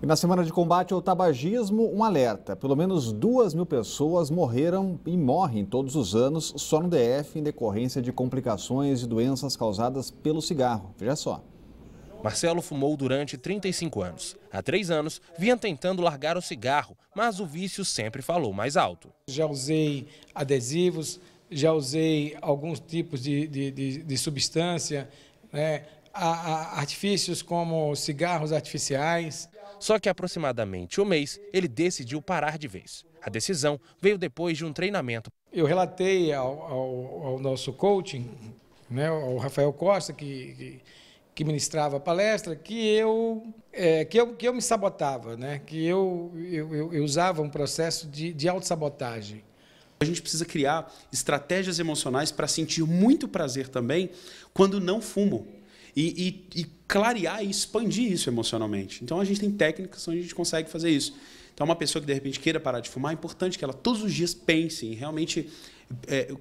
E na semana de combate ao tabagismo, um alerta. Pelo menos 2.000 pessoas morreram e morrem todos os anos só no DF em decorrência de complicações e doenças causadas pelo cigarro. Veja só. Marcelo fumou durante 35 anos. Há 3 anos, vinha tentando largar o cigarro, mas o vício sempre falou mais alto. Já usei adesivos, já usei alguns tipos de substância, né? Artifícios como cigarros artificiais. Só que aproximadamente um mês, ele decidiu parar de vez. A decisão veio depois de um treinamento. Eu relatei ao nosso coaching, né, ao Rafael Costa, que ministrava a palestra, que eu me sabotava, né, que eu usava um processo de autossabotagem. A gente precisa criar estratégias emocionais para sentir muito prazer também quando não fumo. E clarear e expandir isso emocionalmente. Então a gente tem técnicas onde a gente consegue fazer isso. Então uma pessoa que de repente queira parar de fumar, é importante que ela todos os dias pense em realmente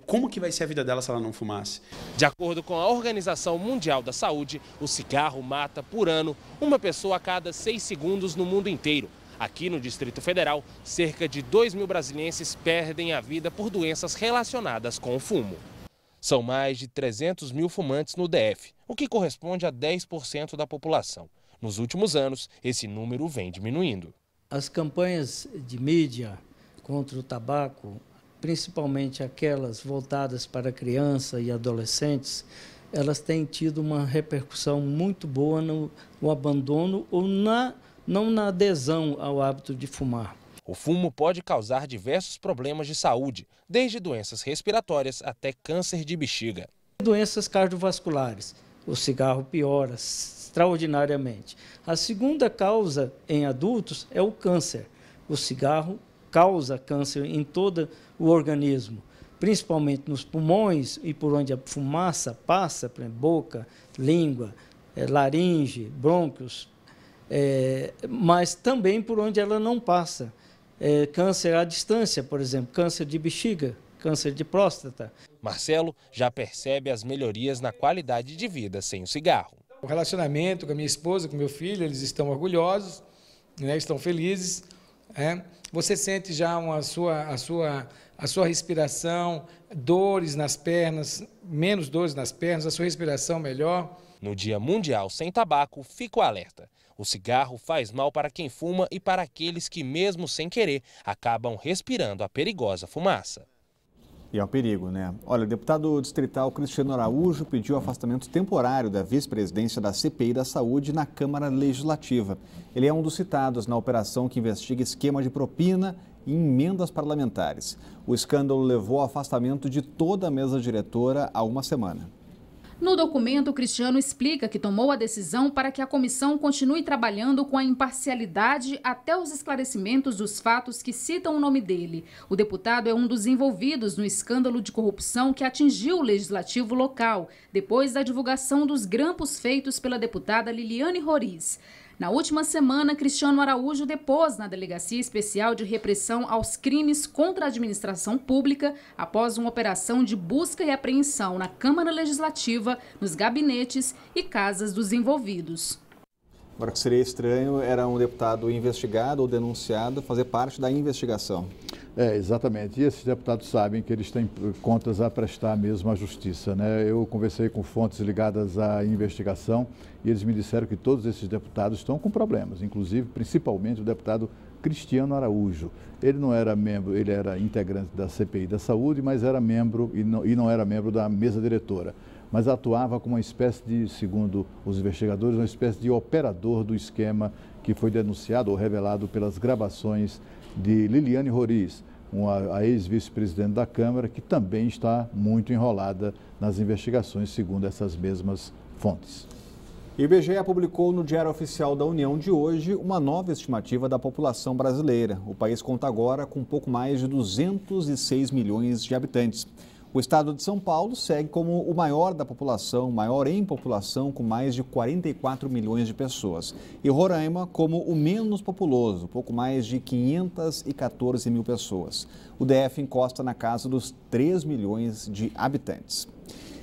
como que vai ser a vida dela se ela não fumasse. De acordo com a Organização Mundial da Saúde, o cigarro mata por ano uma pessoa a cada 6 segundos no mundo inteiro. Aqui no Distrito Federal, cerca de 2.000 brasilienses perdem a vida por doenças relacionadas com o fumo. São mais de 300.000 fumantes no DF, o que corresponde a 10% da população. Nos últimos anos, esse número vem diminuindo. As campanhas de mídia contra o tabaco, principalmente aquelas voltadas para crianças e adolescentes, elas têm tido uma repercussão muito boa no abandono ou não na adesão ao hábito de fumar. O fumo pode causar diversos problemas de saúde, desde doenças respiratórias até câncer de bexiga. Doenças cardiovasculares, o cigarro piora extraordinariamente. A segunda causa em adultos é o câncer. O cigarro causa câncer em todo o organismo, principalmente nos pulmões e por onde a fumaça passa, por exemplo, boca, língua, laringe, brônquios, mas também por onde ela não passa. Câncer à distância, por exemplo, câncer de bexiga, câncer de próstata. Marcelo já percebe as melhorias na qualidade de vida sem o cigarro. O relacionamento com a minha esposa, com meu filho, eles estão orgulhosos, né, estão felizes. Você sente já a sua respiração, dores nas pernas, menos dores nas pernas, a sua respiração melhor. No Dia Mundial Sem Tabaco, fica o alerta. O cigarro faz mal para quem fuma e para aqueles que, mesmo sem querer, acabam respirando a perigosa fumaça. E é um perigo, né? Olha, o deputado distrital Cristiano Araújo pediu afastamento temporário da vice-presidência da CPI da Saúde na Câmara Legislativa. Ele é um dos citados na operação que investiga esquema de propina e emendas parlamentares. O escândalo levou ao afastamento de toda a mesa diretora há uma semana. No documento, Cristiano explica que tomou a decisão para que a comissão continue trabalhando com a imparcialidade até os esclarecimentos dos fatos que citam o nome dele. O deputado é um dos envolvidos no escândalo de corrupção que atingiu o legislativo local, depois da divulgação dos grampos feitos pela deputada Liliane Roriz. Na última semana, Cristiano Araújo depôs na Delegacia Especial de Repressão aos Crimes contra a Administração Pública após uma operação de busca e apreensão na Câmara Legislativa, nos gabinetes e casas dos envolvidos. Agora, o que seria estranho era um deputado investigado ou denunciado fazer parte da investigação. Exatamente. E esses deputados sabem que eles têm contas a prestar mesmo à justiça, né? Eu conversei com fontes ligadas à investigação e eles me disseram que todos esses deputados estão com problemas, inclusive, principalmente o deputado Cristiano Araújo. Ele não era membro, ele era integrante da CPI da Saúde, mas era membro e não era membro da mesa diretora, mas atuava como uma espécie de, segundo os investigadores, uma espécie de operador do esquema que foi denunciado ou revelado pelas gravações de Liliane Roriz, a ex-vice-presidente da Câmara, que também está muito enrolada nas investigações, segundo essas mesmas fontes. E o IBGE publicou no Diário Oficial da União de hoje uma nova estimativa da população brasileira. O país conta agora com pouco mais de 206 milhões de habitantes. O estado de São Paulo segue como o maior da população, maior em população, com mais de 44 milhões de pessoas. E Roraima como o menos populoso, pouco mais de 514 mil pessoas. O DF encosta na casa dos 3 milhões de habitantes.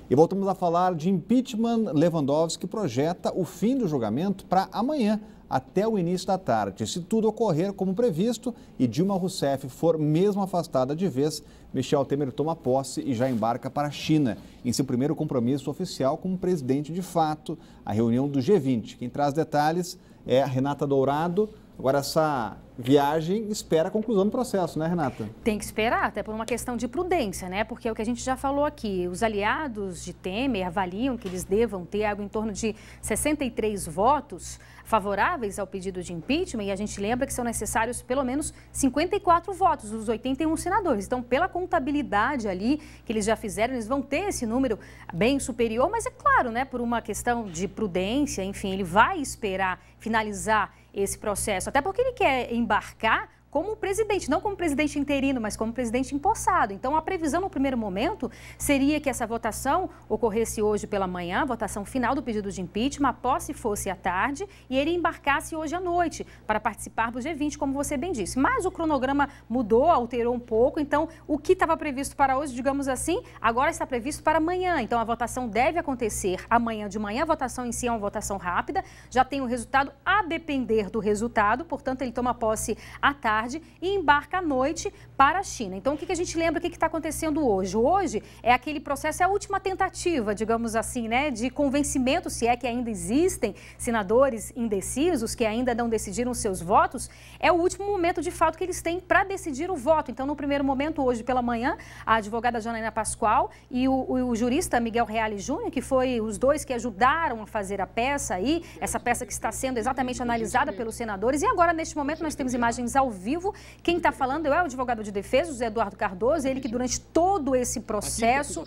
E voltamos a falar de impeachment. Lewandowski projeta o fim do julgamento para amanhã, até o início da tarde. Se tudo ocorrer como previsto e Dilma Rousseff for mesmo afastada de vez, Michel Temer toma posse e já embarca para a China, em seu primeiro compromisso oficial como presidente de fato, a reunião do G20. Quem traz detalhes é a Renata Dourado. Agora, essa viagem espera a conclusão do processo, né, Renata? Tem que esperar, até por uma questão de prudência, né? Porque é o que a gente já falou aqui, os aliados de Temer avaliam que eles devam ter algo em torno de 63 votos favoráveis ao pedido de impeachment, e a gente lembra que são necessários pelo menos 54 votos dos 81 senadores. Então, pela contabilidade ali que eles já fizeram, eles vão ter esse número bem superior, mas é claro, né, por uma questão de prudência, enfim, ele vai esperar finalizar esse processo, até porque ele quer embarcar como presidente, não como presidente interino, mas como presidente empossado. Então, a previsão no primeiro momento seria que essa votação ocorresse hoje pela manhã, a votação final do pedido de impeachment, a posse fosse à tarde e ele embarcasse hoje à noite para participar do G20, como você bem disse. Mas o cronograma mudou, alterou um pouco, então o que estava previsto para hoje, digamos assim, agora está previsto para amanhã. Então, a votação deve acontecer amanhã de manhã, a votação em si é uma votação rápida, já tem o resultado a depender do resultado, portanto, ele toma posse à tarde e embarca à noite para a China. Então, o que a gente lembra, o que está acontecendo hoje? Hoje é aquele processo, é a última tentativa, digamos assim, né, de convencimento, se é que ainda existem senadores indecisos, que ainda não decidiram seus votos, é o último momento, de fato, que eles têm para decidir o voto. Então, no primeiro momento, hoje pela manhã, a advogada Janaína Pascoal e o jurista Miguel Reale Júnior, que foi os dois que ajudaram a fazer a peça aí, essa peça que está sendo exatamente analisada pelos senadores, e agora, neste momento, nós temos imagens ao vivo. Quem está falando é o advogado de defesa, José Eduardo Cardoso, ele que durante todo esse processo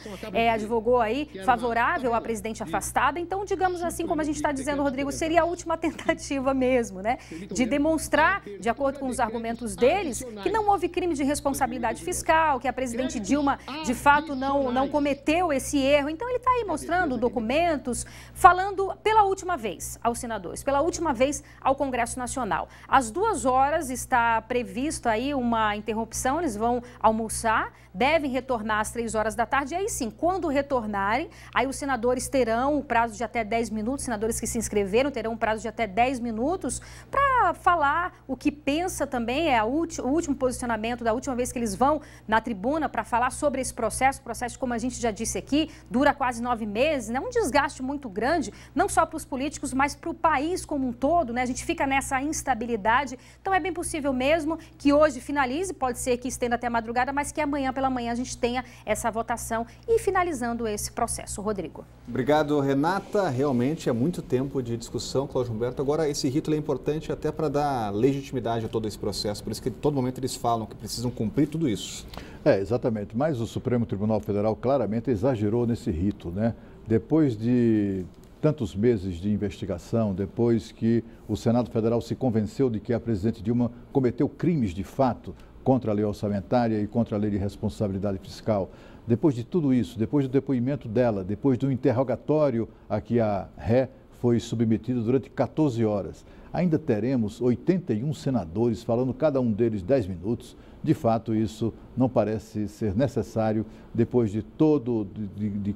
advogou aí favorável à presidente afastada. Então, digamos assim, como a gente está dizendo, Rodrigo, seria a última tentativa mesmo, né, de demonstrar, de acordo com os argumentos deles, que não houve crime de responsabilidade fiscal, que a presidente Dilma, de fato, não cometeu esse erro. Então, ele está aí mostrando documentos, falando pela última vez aos senadores, pela última vez ao Congresso Nacional. Às 2 horas está previsto aí uma interrupção, eles vão almoçar, devem retornar às 3 horas da tarde, e aí sim, quando retornarem, aí os senadores terão o prazo de até 10 minutos, senadores que se inscreveram terão um prazo de até 10 minutos para falar o que pensa também, é o último posicionamento da última vez que eles vão na tribuna para falar sobre esse processo, como a gente já disse aqui, dura quase 9 meses, né? Um desgaste muito grande, não só para os políticos, mas para o país como um todo, né? A gente fica nessa instabilidade, então é bem possível mesmo que hoje finalize, pode ser que estenda até a madrugada, mas que amanhã pela manhã a gente tenha essa votação e finalizando esse processo. Rodrigo. Obrigado, Renata. Realmente é muito tempo de discussão, Cláudio Humberto. Agora, esse rito é importante até para dar legitimidade a todo esse processo, por isso que em todo momento eles falam que precisam cumprir tudo isso. Exatamente, mas o Supremo Tribunal Federal claramente exagerou nesse rito, né? Depois de tantos meses de investigação, depois que o Senado Federal se convenceu de que a presidente Dilma cometeu crimes de fato contra a lei orçamentária e contra a lei de responsabilidade fiscal, depois de tudo isso, depois do depoimento dela, depois do interrogatório a que a ré foi submetida durante 14 horas, ainda teremos 81 senadores falando cada um deles 10 minutos. De fato, isso não parece ser necessário depois de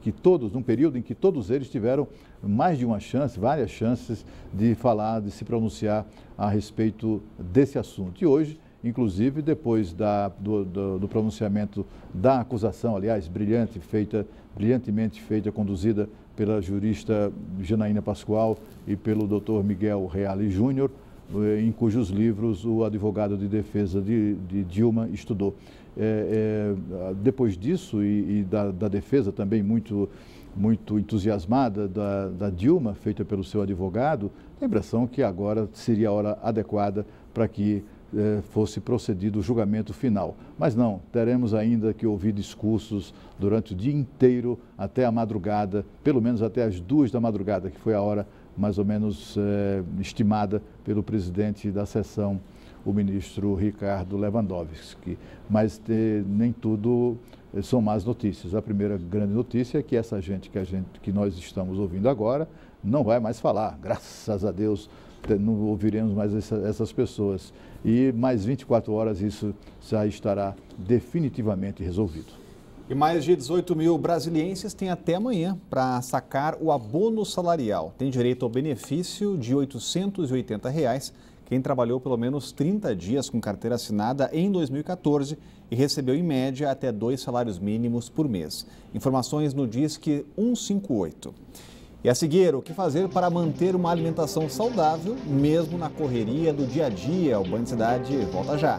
que todos, num período em que todos eles tiveram mais de uma chance, várias chances de falar, de se pronunciar a respeito desse assunto. E hoje, inclusive, depois do pronunciamento da acusação, aliás, brilhantemente feita, conduzida pela jurista Janaína Pascoal e pelo doutor Miguel Reale Júnior, em cujos livros o advogado de defesa de Dilma estudou. Depois disso e da defesa também muito entusiasmada da Dilma, feita pelo seu advogado, a impressão que agora seria a hora adequada para que fosse procedido o julgamento final. Mas não, teremos ainda que ouvir discursos durante o dia inteiro, até a madrugada, pelo menos até as 2 da madrugada, que foi a hora mais ou menos estimada pelo presidente da sessão, o ministro Ricardo Lewandowski. Mas nem tudo são más notícias. A primeira grande notícia é que essa gente que nós estamos ouvindo agora não vai mais falar. Graças a Deus, não ouviremos mais essas pessoas. E mais 24 horas isso já estará definitivamente resolvido. E mais de 18 mil brasilienses têm até amanhã para sacar o abono salarial. Tem direito ao benefício de R$ 880 quem trabalhou pelo menos 30 dias com carteira assinada em 2014 e recebeu em média até 2 salários mínimos por mês. Informações no Disque 158. E a seguir, o que fazer para manter uma alimentação saudável, mesmo na correria do dia a dia? O Band Cidade volta já.